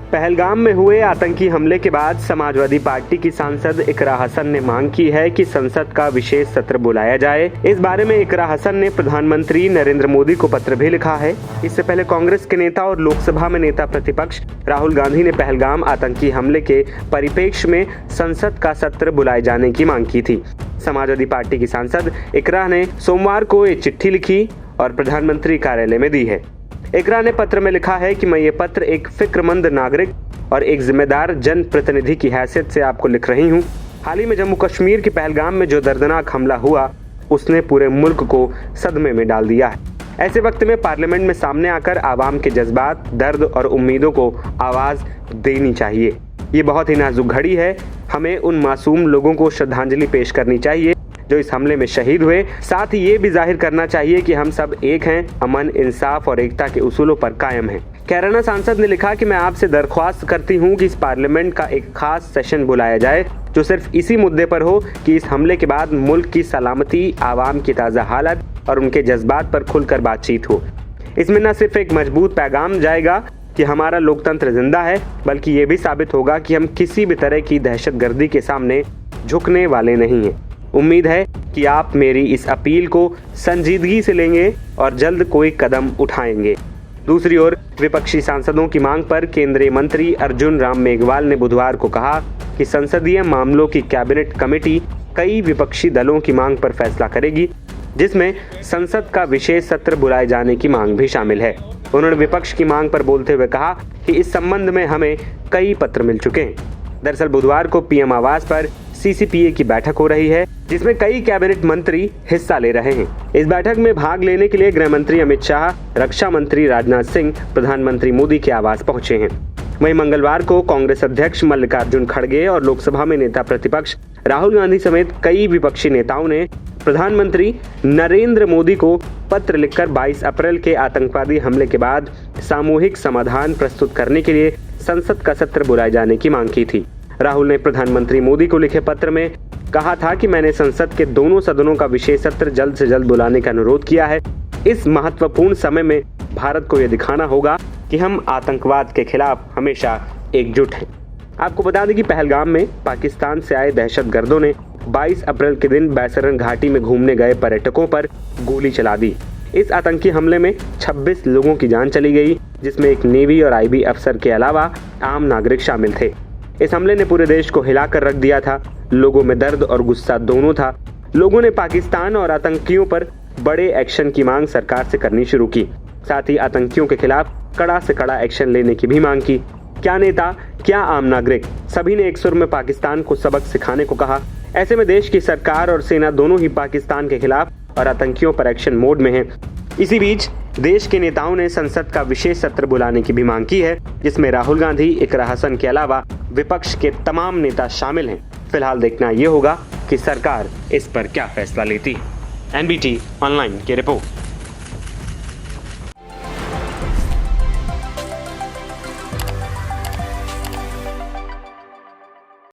पहलगाम में हुए आतंकी हमले के बाद समाजवादी पार्टी की सांसद इकरा हसन ने मांग की है कि संसद का विशेष सत्र बुलाया जाए। इस बारे में इकरा हसन ने प्रधानमंत्री नरेंद्र मोदी को पत्र भी लिखा है। इससे पहले कांग्रेस के नेता और लोकसभा में नेता प्रतिपक्ष राहुल गांधी ने पहलगाम आतंकी हमले के परिप्रेक्ष्य में संसद का सत्र बुलाए जाने की मांग की थी। समाजवादी पार्टी की सांसद इकरा ने सोमवार को एक चिट्ठी लिखी और प्रधानमंत्री कार्यालय में दी है। इकरा ने पत्र में लिखा है कि मैं ये पत्र एक फिक्रमंद नागरिक और एक जिम्मेदार जन प्रतिनिधि की हैसियत से आपको लिख रही हूँ। हाल ही में जम्मू कश्मीर के पहलगाम में जो दर्दनाक हमला हुआ उसने पूरे मुल्क को सदमे में डाल दिया है। ऐसे वक्त में पार्लियामेंट में सामने आकर आवाम के जज्बात, दर्द और उम्मीदों को आवाज देनी चाहिए। ये बहुत ही नाजुक घड़ी है। हमें उन मासूम लोगों को श्रद्धांजलि पेश करनी चाहिए जो इस हमले में शहीद हुए। साथ ही ये भी जाहिर करना चाहिए कि हम सब एक हैं, अमन, इंसाफ और एकता के उसूलों पर कायम हैं। कैराना सांसद ने लिखा कि मैं आपसे दरख्वास्त करती हूं कि इस पार्लियामेंट का एक खास सेशन बुलाया जाए जो सिर्फ इसी मुद्दे पर हो कि इस हमले के बाद मुल्क की सलामती, आवाम की ताज़ा हालत और उनके जज्बात पर खुलकर बातचीत हो। इसमें न सिर्फ एक मजबूत पैगाम जाएगा कि हमारा लोकतंत्र जिंदा है, बल्कि ये भी साबित होगा कि हम किसी भी तरह की दहशतगर्दी के सामने झुकने वाले नहीं हैं। उम्मीद है कि आप मेरी इस अपील को संजीदगी से लेंगे और जल्द कोई कदम उठाएंगे। दूसरी ओर विपक्षी सांसदों की मांग पर केंद्रीय मंत्री अर्जुन राम मेघवाल ने बुधवार को कहा कि संसदीय मामलों की कैबिनेट कमेटी कई विपक्षी दलों की मांग पर फैसला करेगी, जिसमें संसद का विशेष सत्र बुलाए जाने की मांग भी शामिल है। उन्होंने विपक्ष की मांग पर बोलते हुए कहा कि इस संबंध में हमें कई पत्र मिल चुके हैं। दरअसल बुधवार को पीएम आवास पर सीसीपीए की बैठक हो रही है, जिसमें कई कैबिनेट मंत्री हिस्सा ले रहे हैं। इस बैठक में भाग लेने के लिए गृह मंत्री अमित शाह, रक्षा मंत्री राजनाथ सिंह प्रधानमंत्री मोदी के आवास पहुंचे हैं। वहीं मंगलवार को कांग्रेस अध्यक्ष मल्लिकार्जुन खड़गे और लोकसभा में नेता प्रतिपक्ष राहुल गांधी समेत कई विपक्षी नेताओं ने प्रधानमंत्री नरेंद्र मोदी को पत्र लिखकर 22 अप्रैल के आतंकवादी हमले के बाद सामूहिक समाधान प्रस्तुत करने के लिए संसद का सत्र बुलाए जाने की मांग की थी। राहुल ने प्रधानमंत्री मोदी को लिखे पत्र में कहा था कि मैंने संसद के दोनों सदनों का विशेष सत्र जल्द से जल्द बुलाने का अनुरोध किया है। इस महत्वपूर्ण समय में भारत को यह दिखाना होगा कि हम आतंकवाद के खिलाफ हमेशा एकजुट हैं। आपको बता दें कि पहलगाम में पाकिस्तान से आए दहशतगर्दों ने 22 अप्रैल के दिन बैसरन घाटी में घूमने गए पर्यटकों पर गोली चला दी। इस आतंकी हमले में 26 लोगों की जान चली गई, जिसमें एक नेवी और आईबी अफसर के अलावा आम नागरिक शामिल थे। इस हमले ने पूरे देश को हिलाकर रख दिया था। लोगों में दर्द और गुस्सा दोनों था। लोगों ने पाकिस्तान और आतंकियों पर बड़े एक्शन की मांग सरकार से करनी शुरू की। साथ ही आतंकियों के खिलाफ कड़ा से कड़ा एक्शन लेने की भी मांग की। क्या नेता, क्या आम नागरिक, सभी ने एक सुर में पाकिस्तान को सबक सिखाने को कहा। ऐसे में देश की सरकार और सेना दोनों ही पाकिस्तान के खिलाफ और आतंकियों पर एक्शन मोड में है। इसी बीच देश के नेताओं ने संसद का विशेष सत्र बुलाने की भी मांग की है, जिसमें राहुल गांधी, इकरा हसन के अलावा विपक्ष के तमाम नेता शामिल हैं। फिलहाल देखना ये होगा कि सरकार इस पर क्या फैसला लेती है। एनबीटी ऑनलाइन की रिपोर्ट।